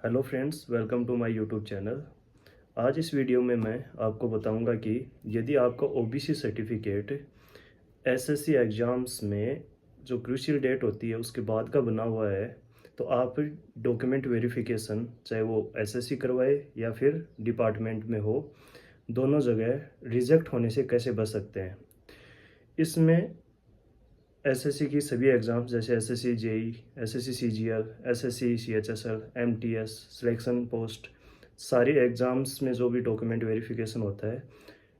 Hello friends, welcome to my YouTube channel. आज इस video में मैं आपको बताऊंगा कि यदि आपका ओबीसी सर्टिफिकेट एसएससी एग्ज़ाम्स में जो क्रूशियल डेट होती है उसके बाद का बना हुआ है, तो आप डॉक्यूमेंट वेरिफिकेशन चाहे वो एसएससी करवाए या फिर डिपार्टमेंट में हो, दोनों जगह रिजेक्ट होने से कैसे बच सकते हैं। इसमें एसएससी की सभी एग्ज़ाम्स जैसे SSC JE, SSC CGL, SSC CHSL, MTS, selection post, सारी एग्ज़ाम्स में जो भी डॉक्यूमेंट वेरिफिकेशन होता है,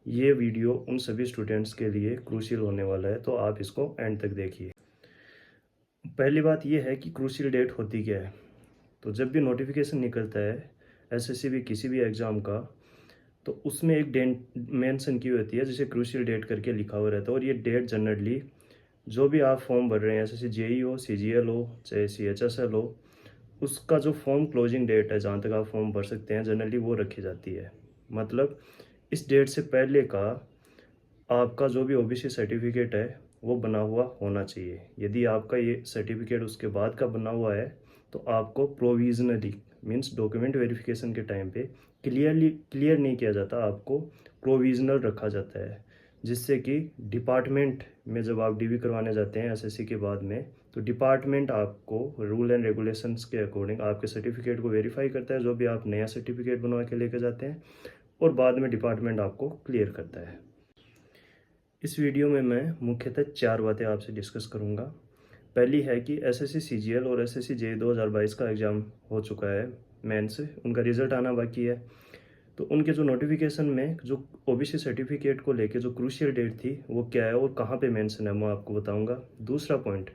ये वीडियो उन सभी स्टूडेंट्स के लिए क्रूशियल होने वाला है, तो आप इसको एंड तक देखिए। पहली बात ये है कि क्रूशियल डेट होती क्या है। तो जब भी नोटिफिकेशन निकलता है एसएससी भी किसी भी एग्ज़ाम का, तो उसमें एक डेट मेंशन की होती है जिसे क्रूशियल डेट करके लिखा हुआ रहता है। और ये डेट जनरली जो भी आप फॉर्म भर रहे हैं, जैसे जेई हो, सीजीएल हो, चाहे सीएचएसएल हो, उसका जो फॉर्म क्लोजिंग डेट है, जहाँ तक आप फॉर्म भर सकते हैं, जनरली वो रखी जाती है। मतलब इस डेट से पहले का आपका जो भी ओबीसी सर्टिफिकेट है वो बना हुआ होना चाहिए। यदि आपका ये सर्टिफिकेट उसके बाद का बना हुआ है तो आपको प्रोविजनली मीन्स डॉक्यूमेंट वेरिफिकेशन के टाइम पे क्लियर नहीं किया जाता, आपको प्रोविजनल रखा जाता है, जिससे कि डिपार्टमेंट में जब आप डीवी करवाने जाते हैं एसएससी के बाद में, तो डिपार्टमेंट आपको रूल एंड रेगुलेशंस के अकॉर्डिंग आपके सर्टिफिकेट को वेरीफाई करता है, जो भी आप नया सर्टिफिकेट बनवा के लेकर जाते हैं, और बाद में डिपार्टमेंट आपको क्लियर करता है। इस वीडियो में मैं मुख्यतः 4 बातें आपसे डिस्कस करूंगा। पहली है कि एसएससी सीजीएल और एसएससी जेईई 2022 का एग्ज़ाम हो चुका है, मेंस उनका रिज़ल्ट आना बाकी है। तो उनके जो नोटिफिकेशन में जो ओबीसी सर्टिफिकेट को लेके जो क्रूशियल डेट थी वो क्या है और कहाँ पे मेंशन है, मैं आपको बताऊंगा। दूसरा पॉइंट,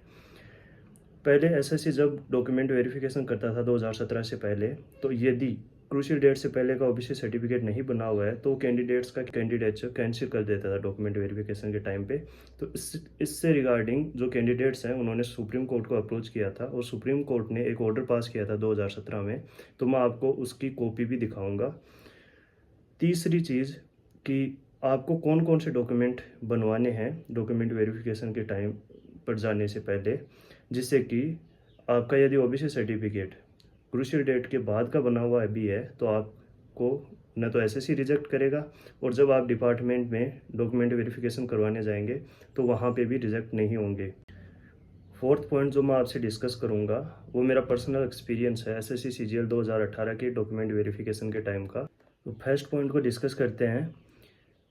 पहले एसएससी जब डॉक्यूमेंट वेरिफिकेशन करता था 2017 से पहले, तो यदि क्रूशियल डेट से पहले का ओबीसी सर्टिफिकेट नहीं बना हुआ है तो कैंडिडेट्स का कैंडिडेटशिप कैंसिल कर देता था डॉक्यूमेंट वेरिफिकेशन के टाइम पे। तो इससे रिगार्डिंग जो कैंडिडेट्स हैं उन्होंने सुप्रीम कोर्ट को अप्रोच किया था और सुप्रीम कोर्ट ने एक ऑर्डर पास किया था 2017 में। तो मैं आपको उसकी कॉपी भी दिखाऊंगा। तीसरी चीज़ कि आपको कौन कौन से डॉक्यूमेंट बनवाने हैं डॉक्यूमेंट वेरिफिकेशन के टाइम पर जाने से पहले, जिससे कि आपका यदि ओबीसी सर्टिफिकेट क्रूशियल डेट के बाद का बना हुआ भी है तो आपको न तो एसएससी रिजेक्ट करेगा, और जब आप डिपार्टमेंट में डॉक्यूमेंट वेरिफिकेशन करवाने जाएंगे तो वहाँ पे भी रिजेक्ट नहीं होंगे। फोर्थ पॉइंट जो मैं आपसे डिस्कस करूँगा वो मेरा पर्सनल एक्सपीरियंस है एसएससी सीजीएल 2018 के डॉक्यूमेंट वेरिफिकेशन के टाइम का। तो फर्स्ट पॉइंट को डिस्कस करते हैं।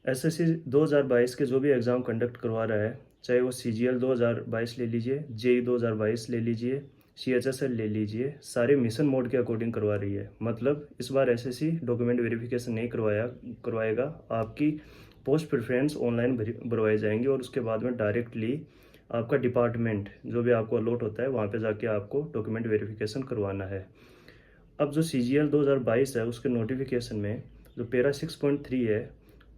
एसएससी 2022 के जो भी एग्ज़ाम कंडक्ट करवा रहा है, चाहे वो सीजीएल 2022 ले लीजिए, जेई 2022 ले लीजिए, सीएचएसएल ले लीजिए, सारे मिशन मोड के अकॉर्डिंग करवा रही है। मतलब इस बार एसएससी डॉक्यूमेंट वेरिफिकेशन नहीं करवाएगा, आपकी पोस्ट प्रेफरेंस ऑनलाइन भरवाई जाएंगी और उसके बाद में डायरेक्टली आपका डिपार्टमेंट जो भी आपको अलॉट होता है वहाँ पे जाके आपको डॉक्यूमेंट वेरिफिकेशन करवाना है। अब जो सीजीएल 2022 है उसके नोटिफिकेशन में जो पैरा 6.3 है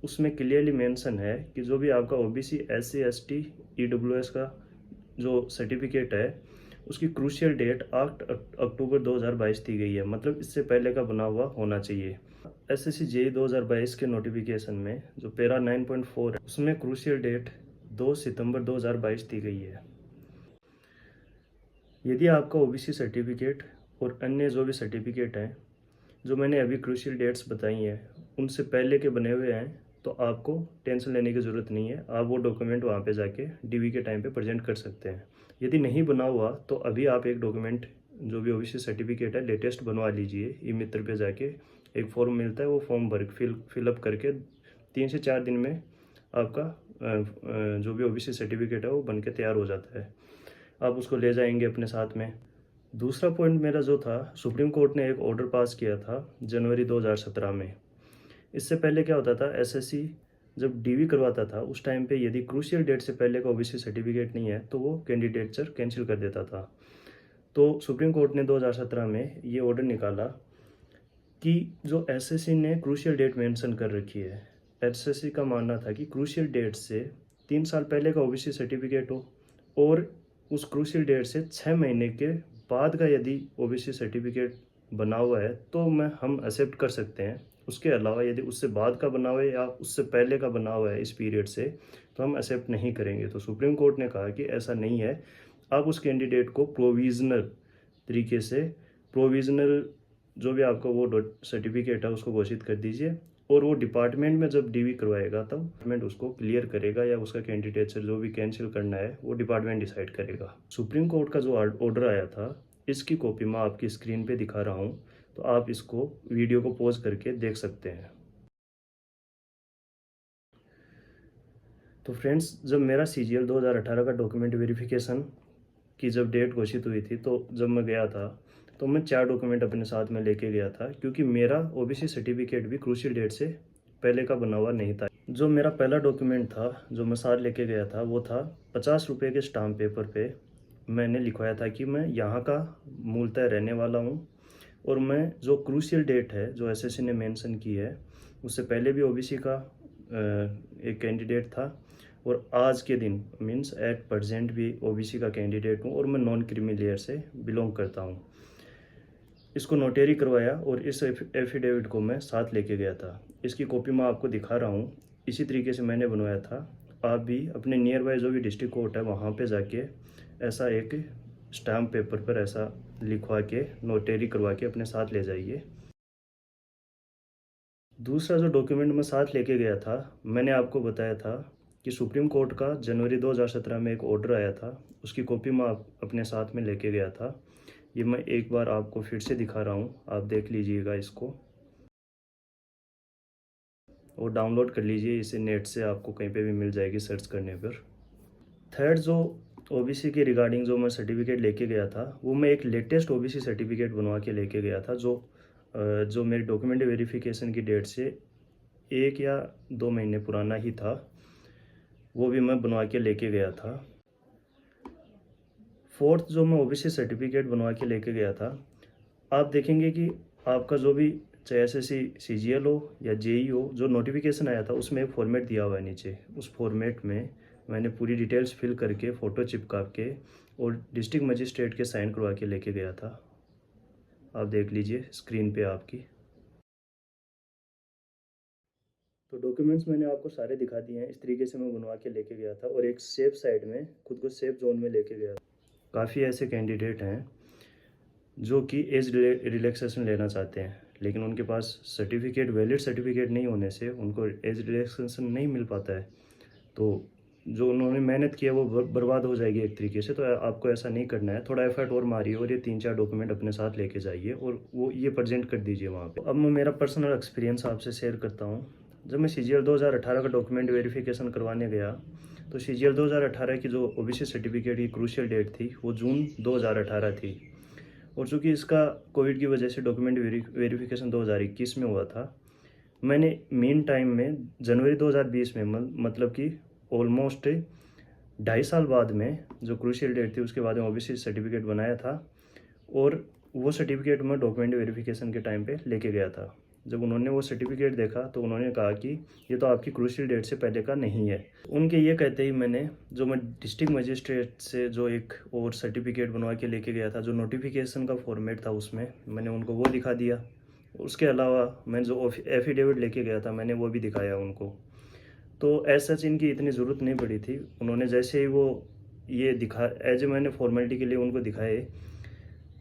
उसमें क्लियरली मेंशन है कि जो भी आपका ओबीसी एससी एसटी ईडब्ल्यूएस का जो सर्टिफिकेट है उसकी क्रूशियल डेट 8 अक्टूबर 2022 दी गई है। मतलब इससे पहले का बना हुआ होना चाहिए। एसएससी जेई 2022 के नोटिफिकेशन में जो पैरा 9.4 है उसमें क्रूशियल डेट 2 सितंबर 2022 दी गई है। यदि आपका ओबीसी सर्टिफिकेट और अन्य जो भी सर्टिफिकेट हैं जो मैंने अभी क्रूशियल डेट्स बताई हैं उनसे पहले के बने हुए हैं, तो आपको टेंशन लेने की ज़रूरत नहीं है। आप वो डॉक्यूमेंट वहाँ पे जाके डीवी के टाइम पे प्रेजेंट कर सकते हैं। यदि नहीं बना हुआ तो अभी आप एक डॉक्यूमेंट जो भी ओबीसी सर्टिफिकेट है लेटेस्ट बनवा लीजिए। ई मित्र पे जाके एक फॉर्म मिलता है, वो फॉर्म भर फिलअप करके 3 से 4 दिन में आपका जो भी ओबीसी सर्टिफिकेट है वो बन के तैयार हो जाता है। आप उसको ले जाएंगे अपने साथ में। दूसरा पॉइंट मेरा जो था, सुप्रीम कोर्ट ने एक ऑर्डर पास किया था जनवरी 2017 में। इससे पहले क्या होता था, एसएससी जब डीवी करवाता था उस टाइम पे यदि क्रूशियल डेट से पहले का ओबीसी सर्टिफिकेट नहीं है तो वो कैंडिडेटचर कैंसिल कर देता था। तो सुप्रीम कोर्ट ने 2017 में ये ऑर्डर निकाला कि जो एसएससी ने क्रूशियल डेट मेंशन कर रखी है, एसएससी का मानना था कि क्रूशियल डेट से 3 साल पहले का ओबीसी सर्टिफिकेट हो और उस क्रूशियल डेट से 6 महीने के बाद का यदि ओबीसी सर्टिफिकेट बना हुआ है तो हम एक्सेप्ट कर सकते हैं। उसके अलावा यदि उससे बाद का बना हुआ है या उससे पहले का बना हुआ है इस पीरियड से, तो हम एक्सेप्ट नहीं करेंगे। तो सुप्रीम कोर्ट ने कहा कि ऐसा नहीं है, आप उस कैंडिडेट को प्रोविज़नल तरीके से, प्रोविज़नल जो भी आपका वो सर्टिफिकेट है उसको घोषित कर दीजिए, और वो डिपार्टमेंट में जब डीवी करवाएगा तब डिपार्टमेंट उसको क्लियर करेगा, या उसका कैंडिडेचर जो भी कैंसिल करना है वो डिपार्टमेंट डिसाइड करेगा। सुप्रीम कोर्ट का जो ऑर्डर आया था, इसकी कॉपी मैं आपकी स्क्रीन पे दिखा रहा हूँ, तो आप इसको वीडियो को पॉज करके देख सकते हैं। तो फ्रेंड्स, जब मेरा CGL 2018 का डॉक्यूमेंट वेरिफिकेशन की जब डेट घोषित हुई थी, तो जब मैं गया था तो मैं 4 डॉक्यूमेंट अपने साथ में लेके गया था, क्योंकि मेरा OBC सर्टिफिकेट भी क्रूशियल डेट से पहले का बना हुआ नहीं था। जो मेरा पहला डॉक्यूमेंट था जो मैं साथ लेके गया था, वो था 50 रुपये के स्टाम्प पेपर पे मैंने लिखवाया था कि मैं यहाँ का मूलतः रहने वाला हूँ, और मैं जो क्रूशियल डेट है जो SSC ने मेंशन की है, उससे पहले भी OBC का एक कैंडिडेट था, और आज के दिन मीन्स एट प्रेजेंट भी OBC का कैंडिडेट हूँ, और मैं नॉन क्रीमी लेयर से बिलोंग करता हूँ। इसको नोटेरी करवाया और इस एफिडेविट को मैं साथ लेके गया था। इसकी कॉपी मैं आपको दिखा रहा हूँ। इसी तरीके से मैंने बनवाया था। आप भी अपने नियर बाय जो भी डिस्ट्रिक्ट कोर्ट है वहाँ पे जाके ऐसा एक स्टैम्प पेपर पर ऐसा लिखवा के नोटेरी करवा के अपने साथ ले जाइए। दूसरा जो डॉक्यूमेंट मैं साथ लेके गया था, मैंने आपको बताया था कि सुप्रीम कोर्ट का जनवरी 2017 में एक ऑर्डर आया था, उसकी कॉपी मैं अपने साथ में लेके गया था। ये मैं एक बार आपको फिर से दिखा रहा हूँ, आप देख लीजिएगा इसको और डाउनलोड कर लीजिए इसे नेट से, आपको कहीं पे भी मिल जाएगी सर्च करने पर। थर्ड जो OBC के रिगार्डिंग जो मैं सर्टिफिकेट लेके गया था, वो मैं एक लेटेस्ट OBC सर्टिफिकेट बनवा के लेके गया था, जो मेरी डॉक्यूमेंट वेरिफिकेशन की डेट से 1 या 2 महीने पुराना ही था। वो भी मैं बनवा के लेके गया था। फोर्थ जो मैं OBC सर्टिफिकेट बनवा के लेके गया था, आप देखेंगे कि आपका जो भी चाहे SSC CGL हो या JEE हो, जो नोटिफिकेशन आया था उसमें एक फॉर्मेट दिया हुआ है नीचे। उस फॉर्मेट में मैंने पूरी डिटेल्स फिल करके फ़ोटो चिपका के और डिस्ट्रिक्ट मजिस्ट्रेट के साइन करवा के लेके गया था। आप देख लीजिए स्क्रीन पे आपकी। तो डॉक्यूमेंट्स मैंने आपको सारे दिखा दिए हैं। इस तरीके से मैं बनवा के लेके गया था, और एक सेफ साइड में खुद को सेफ जोन में लेके गया था। काफ़ी ऐसे कैंडिडेट हैं जो कि एज रिलैक्सेशन लेना चाहते हैं, लेकिन उनके पास सर्टिफिकेट वैलिड सर्टिफिकेट नहीं होने से उनको एज रिलैक्सेशन नहीं मिल पाता है। तो जो उन्होंने मेहनत की है वो बर्बाद हो जाएगी एक तरीके से। तो आपको ऐसा नहीं करना है, थोड़ा एफर्ट और मारिए और ये 3-4 डॉक्यूमेंट अपने साथ लेके जाइए और वो ये प्रेजेंट कर दीजिए वहाँ पे। अब मैं मेरा पर्सनल एक्सपीरियंस आपसे शेयर करता हूँ। जब मैं CGL 2018 का डॉक्यूमेंट वेरिफिकेशन करवाने गया, तो CGL 2018 की जो OBC सर्टिफिकेट की क्रूशियल डेट थी वो जून 2018 थी, और चूँकि इसका कोविड की वजह से डॉक्यूमेंट वेरिफिकेशन 2021 में हुआ था, मैंने मीन टाइम में जनवरी 2020 में मतलब कि ऑलमोस्ट 2.5 साल बाद में जो क्रूशियल डेट थी उसके बाद में OBC सर्टिफिकेट बनाया था, और वो सर्टिफिकेट मैं डॉक्यूमेंट वेरिफिकेशन के टाइम पे लेके गया था। जब उन्होंने वो सर्टिफिकेट देखा तो उन्होंने कहा कि ये तो आपकी क्रूशियल डेट से पहले का नहीं है। उनके ये कहते ही मैं डिस्ट्रिक्ट मजिस्ट्रेट से जो एक और सर्टिफिकेट बनवा के लेके गया था, जो नोटिफिकेशन का फॉर्मेट था उसमें मैंने उनको वो दिखा दिया। उसके अलावा मैं जो एफिडेविट लेके गया था मैंने वो भी दिखाया उनको। तो एज सच इनकी इतनी ज़रूरत नहीं पड़ी थी। उन्होंने जैसे ही वो ये दिखा एज ए मैंने फॉर्मेलिटी के लिए उनको दिखाए,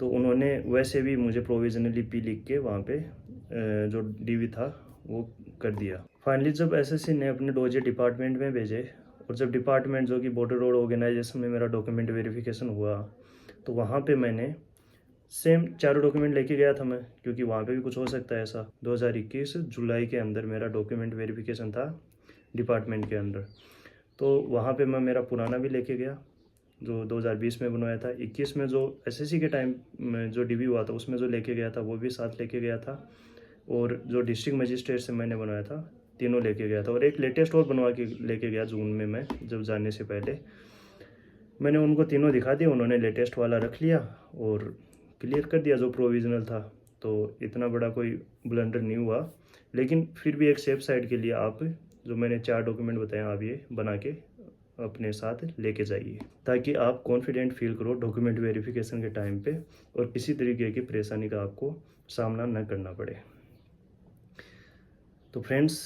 तो उन्होंने वैसे भी मुझे प्रोविजनली पी लिख के वहाँ पे जो DV था वो कर दिया। फाइनली जब SSC ने अपने डोजे डिपार्टमेंट में भेजे, और जब डिपार्टमेंट जो कि बॉर्डर रोड ऑर्गेनाइजेशन में मेरा डॉक्यूमेंट वेरिफिकेशन हुआ, तो वहाँ पे मैंने सेम चारों डॉक्यूमेंट लेके गया था मैं, क्योंकि वहाँ पे भी कुछ हो सकता है ऐसा। 2021 जुलाई के अंदर मेरा डॉक्यूमेंट वेरिफिकेशन था डिपार्टमेंट के अंदर, तो वहाँ पे मैं मेरा पुराना भी लेके गया जो 2020 में बनवाया था। 21 में जो SSC के टाइम में जो DV हुआ था उसमें जो लेके गया था वो भी साथ लेके गया था, और जो डिस्ट्रिक्ट मजिस्ट्रेट से मैंने बनवाया था तीनों लेके गया था, और एक लेटेस्ट और बनवा के लेके गया जून में। मैं जब जाने से पहले मैंने उनको तीनों दिखा दिए, उन्होंने लेटेस्ट वाला रख लिया और क्लियर कर दिया जो प्रोविज़नल था। तो इतना बड़ा कोई ब्लंडर नहीं हुआ, लेकिन फिर भी एक सेफ साइड के लिए आप जो मैंने 4 डॉक्यूमेंट बताए आप ये बना के अपने साथ लेके जाइए, ताकि आप कॉन्फिडेंट फील करो डॉक्यूमेंट वेरिफिकेशन के टाइम पे, और किसी तरीके की परेशानी का आपको सामना न करना पड़े। तो फ्रेंड्स,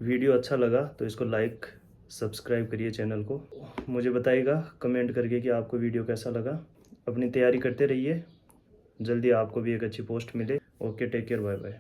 वीडियो अच्छा लगा तो इसको लाइक सब्सक्राइब करिए चैनल को। मुझे बताइएगा कमेंट करके कि आपको वीडियो कैसा लगा। अपनी तैयारी करते रहिए। जल्दी आपको भी एक अच्छी पोस्ट मिले। Okay, take care, bye bye.